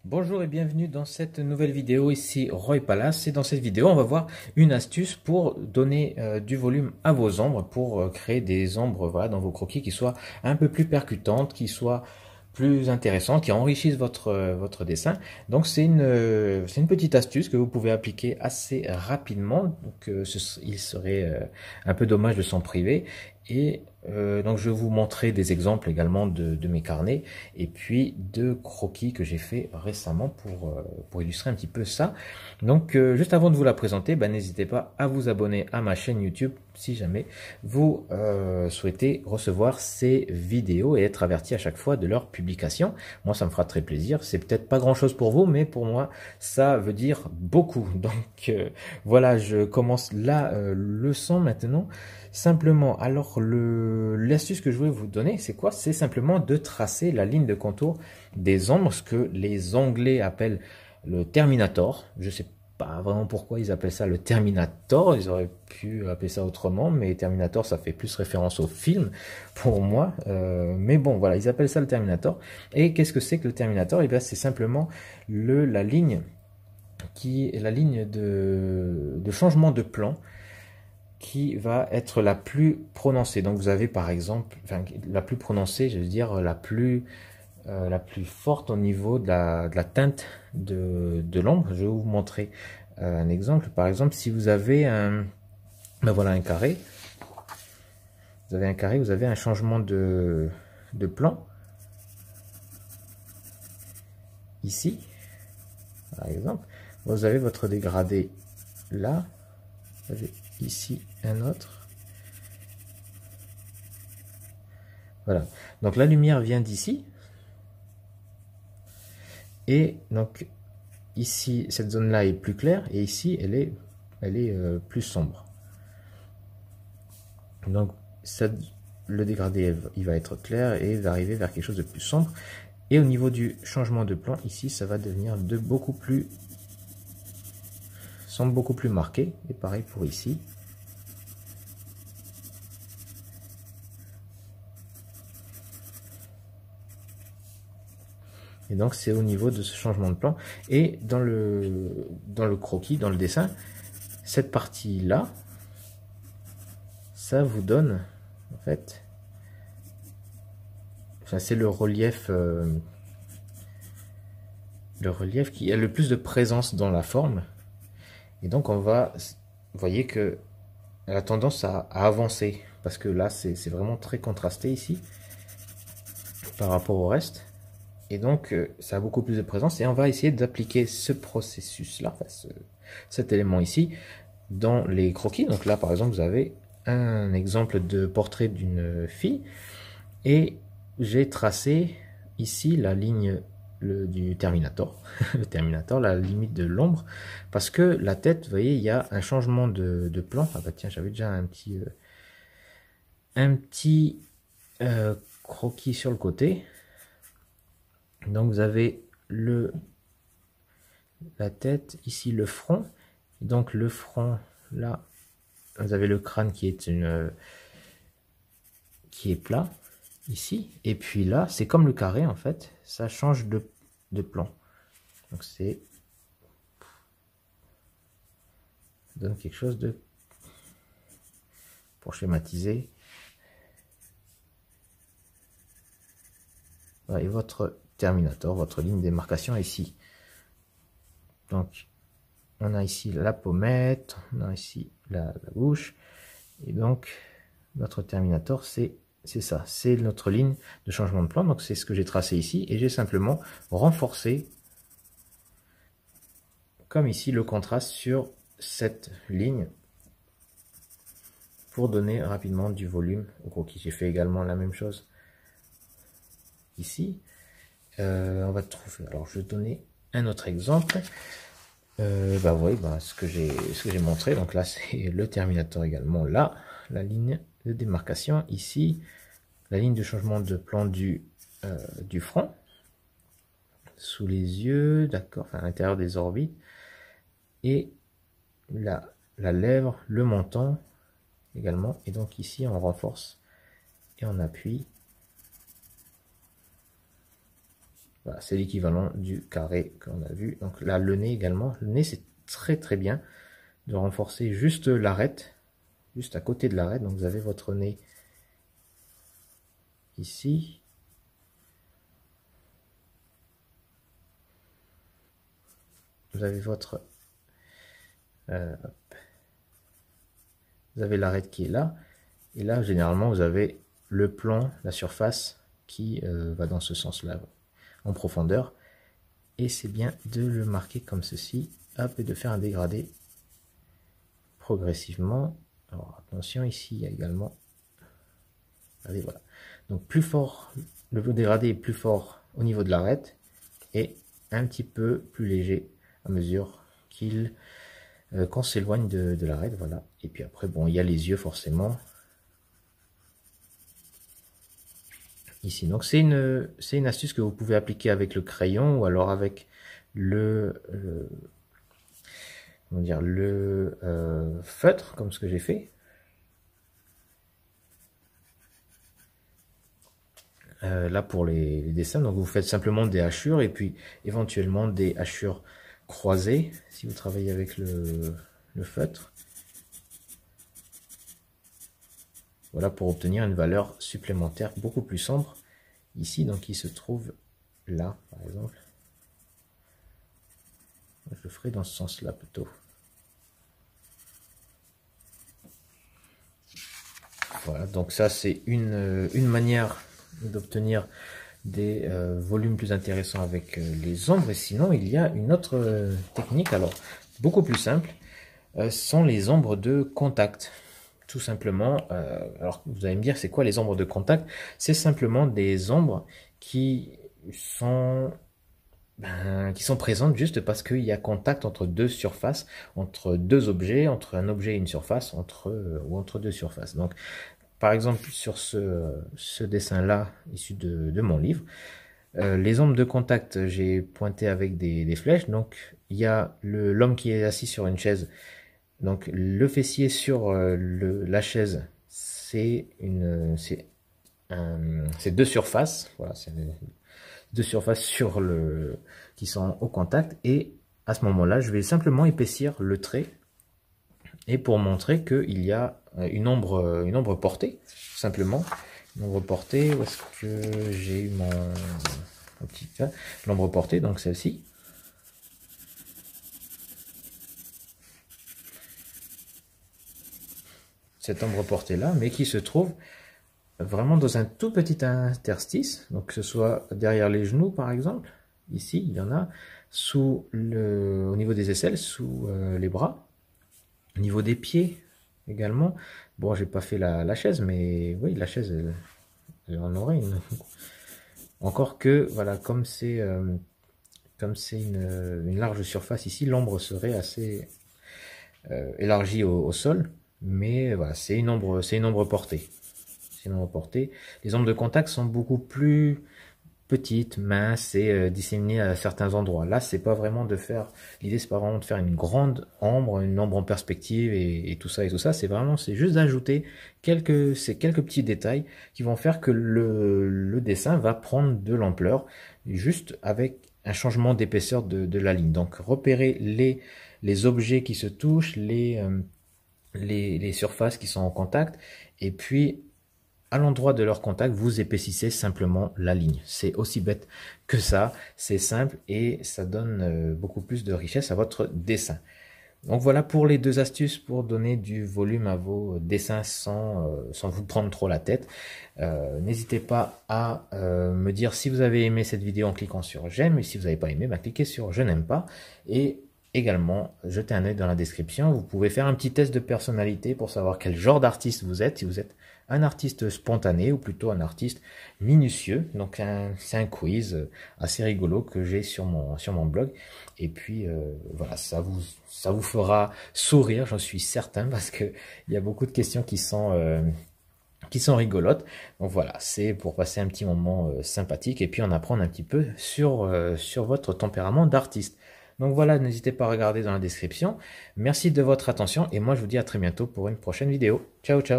Bonjour et bienvenue dans cette nouvelle vidéo, ici Roy Palace, et dans cette vidéo on va voir une astuce pour donner du volume à vos ombres, pour créer des ombres voilà, dans vos croquis qui soient un peu plus percutantes, qui soient plus intéressantes, qui enrichissent votre dessin. Donc c'est une petite astuce que vous pouvez appliquer assez rapidement, donc il serait un peu dommage de s'en priver. Et donc je vais vous montrer des exemples également de mes carnets et puis de croquis que j'ai fait récemment pour illustrer un petit peu ça. Donc juste avant de vous la présenter, n'hésitez pas à vous abonner à ma chaîne YouTube si jamais vous souhaitez recevoir ces vidéos et être averti à chaque fois de leur publication. Moi ça me fera très plaisir, c'est peut-être pas grand chose pour vous, mais pour moi ça veut dire beaucoup. Donc voilà, je commence la leçon maintenant. Simplement, alors l'astuce que je voulais vous donner, c'est quoi? C'est simplement de tracer la ligne de contour des ombres, ce que les Anglais appellent le Terminator. Je sais pas vraiment pourquoi ils appellent ça le Terminator, ils auraient pu appeler ça autrement, mais Terminator ça fait plus référence au film pour moi. Mais bon, voilà, ils appellent ça le Terminator. Et qu'est-ce que c'est que le Terminator? Et bien c'est simplement la ligne qui est la ligne de changement de plan qui va être la plus prononcée. Donc vous avez par exemple, enfin, la plus prononcée, je veux dire la plus forte au niveau de la teinte de l'ombre. Je vais vous montrer un exemple. Par exemple, si vous avez voilà un carré, vous avez un changement de plan ici, par exemple. Vous avez votre dégradé là, vous avez ici un autre. Voilà. Donc la lumière vient d'ici. Et donc ici, cette zone-là est plus claire et ici, elle est plus sombre. Donc le dégradé, il va être clair et il va arriver vers quelque chose de plus sombre. Et au niveau du changement de plan, ici, ça va devenir beaucoup plus sombre, beaucoup plus marqué. Et pareil pour ici. Et donc c'est au niveau de ce changement de plan. Et dans le croquis, dans le dessin, cette partie-là, ça vous donne, en fait, enfin, c'est le relief qui a le plus de présence dans la forme. Et donc on va, vous voyez que elle a tendance à avancer, parce que là c'est vraiment très contrasté ici, par rapport au reste. Et donc ça a beaucoup plus de présence, et on va essayer d'appliquer ce processus-là, enfin, cet élément ici, dans les croquis. Donc là par exemple vous avez un exemple de portrait d'une fille, et j'ai tracé ici la ligne du Terminator, le Terminator, la limite de l'ombre, parce que la tête, vous voyez, il y a un changement de plan. Ah bah tiens, j'avais déjà un petit croquis sur le côté. Donc vous avez la tête, ici le front. Donc le front, là, vous avez le crâne qui est plat ici, et puis là c'est comme le carré en fait, ça change de plan. Donc c'est donne quelque chose de, pour schématiser, voilà, et votre Terminator, votre ligne de démarcation ici. Donc on a ici la pommette, on a ici la bouche, et donc notre Terminator c'est ça, c'est notre ligne de changement de plan. Donc c'est ce que j'ai tracé ici, et j'ai simplement renforcé comme ici le contraste sur cette ligne pour donner rapidement du volume au croquis. J'ai fait également la même chose ici. On va trouver, alors je vais donner un autre exemple. Oui, ce que j'ai montré. Donc là c'est le Terminator également, là la ligne de démarcation ici, la ligne de changement de plan du front, sous les yeux, d'accord, enfin à l'intérieur des orbites, et la lèvre, le menton également. Et donc ici on renforce et on appuie. Voilà, c'est l'équivalent du carré qu'on a vu. Donc là, le nez également. Le nez, c'est très très bien de renforcer juste l'arête, juste à côté de l'arête. Donc vous avez votre nez ici. Vous avez votre... vous avez l'arête qui est là. Et là, généralement, vous avez le plan, la surface qui va dans ce sens-là, en profondeur. Et c'est bien de le marquer comme ceci. Hop, et de faire un dégradé progressivement. Alors attention, ici, il y a également... Regardez, voilà. Donc plus fort, le dégradé est plus fort au niveau de l'arête et un petit peu plus léger à mesure qu'il qu'on s'éloigne de l'arête. Voilà. Et puis après, bon, il y a les yeux forcément. Ici. Donc c'est une astuce que vous pouvez appliquer avec le crayon ou alors avec comment dire, le feutre, comme ce que j'ai fait. Là pour les dessins, donc vous faites simplement des hachures et puis éventuellement des hachures croisées si vous travaillez avec le feutre. Voilà pour obtenir une valeur supplémentaire beaucoup plus sombre ici, donc qui se trouve là par exemple. Je le ferai dans ce sens là plutôt. Voilà, donc ça c'est une manière d'obtenir des volumes plus intéressants avec les ombres. Et sinon il y a une autre technique, alors beaucoup plus simple, sont les ombres de contact. Tout simplement, alors vous allez me dire c'est quoi les ombres de contact? C'est simplement des ombres qui sont présentes juste parce qu'il y a contact entre deux surfaces, entre deux objets, entre un objet et une surface, ou entre deux surfaces. Donc par exemple, sur ce dessin-là, issu de mon livre, les ombres de contact, j'ai pointé avec des flèches. Donc, il y a l'homme qui est assis sur une chaise. Donc, le fessier sur la chaise, c'est deux surfaces. Voilà, c'est deux surfaces qui sont au contact. Et à ce moment-là, je vais simplement épaissir le trait. Et pour montrer qu'il y a une ombre portée, tout simplement. Une ombre portée, où est-ce que j'ai eu mon petit... L'ombre portée, donc celle-ci. Cette ombre portée là, mais qui se trouve vraiment dans un tout petit interstice. Donc que ce soit derrière les genoux par exemple. Ici, il y en a au niveau des aisselles, sous les bras. Au niveau des pieds également. Bon, j'ai pas fait la chaise, mais oui, la chaise, elle en aurait une. Encore que, voilà, comme c'est une large surface ici, l'ombre serait assez élargie au sol. Mais voilà, c'est une ombre portée. C'est une ombre portée. Les ombres de contact sont beaucoup plus petites, minces et disséminées à certains endroits. Là, c'est pas vraiment l'idée c'est pas vraiment de faire une grande ombre, une ombre en perspective et tout ça. C'est juste d'ajouter ces quelques petits détails qui vont faire que le dessin va prendre de l'ampleur, juste avec un changement d'épaisseur de la ligne. Donc, repérer les objets qui se touchent, les surfaces qui sont en contact, et puis à l'endroit de leur contact, vous épaississez simplement la ligne. C'est aussi bête que ça, c'est simple et ça donne beaucoup plus de richesse à votre dessin. Donc voilà pour les deux astuces pour donner du volume à vos dessins sans vous prendre trop la tête. N'hésitez pas à me dire si vous avez aimé cette vidéo en cliquant sur j'aime, et si vous n'avez pas aimé, cliquez sur je n'aime pas. Et également, jetez un œil dans la description. Vous pouvez faire un petit test de personnalité pour savoir quel genre d'artiste vous êtes, si vous êtes un artiste spontané ou plutôt un artiste minutieux. Donc c'est un quiz assez rigolo que j'ai sur mon blog. Et puis voilà, ça vous fera sourire, j'en suis certain, parce que il y a beaucoup de questions qui sont rigolotes. Donc voilà, c'est pour passer un petit moment sympathique et puis en apprendre un petit peu sur votre tempérament d'artiste. Donc voilà, n'hésitez pas à regarder dans la description. Merci de votre attention et moi je vous dis à très bientôt pour une prochaine vidéo. Ciao, ciao!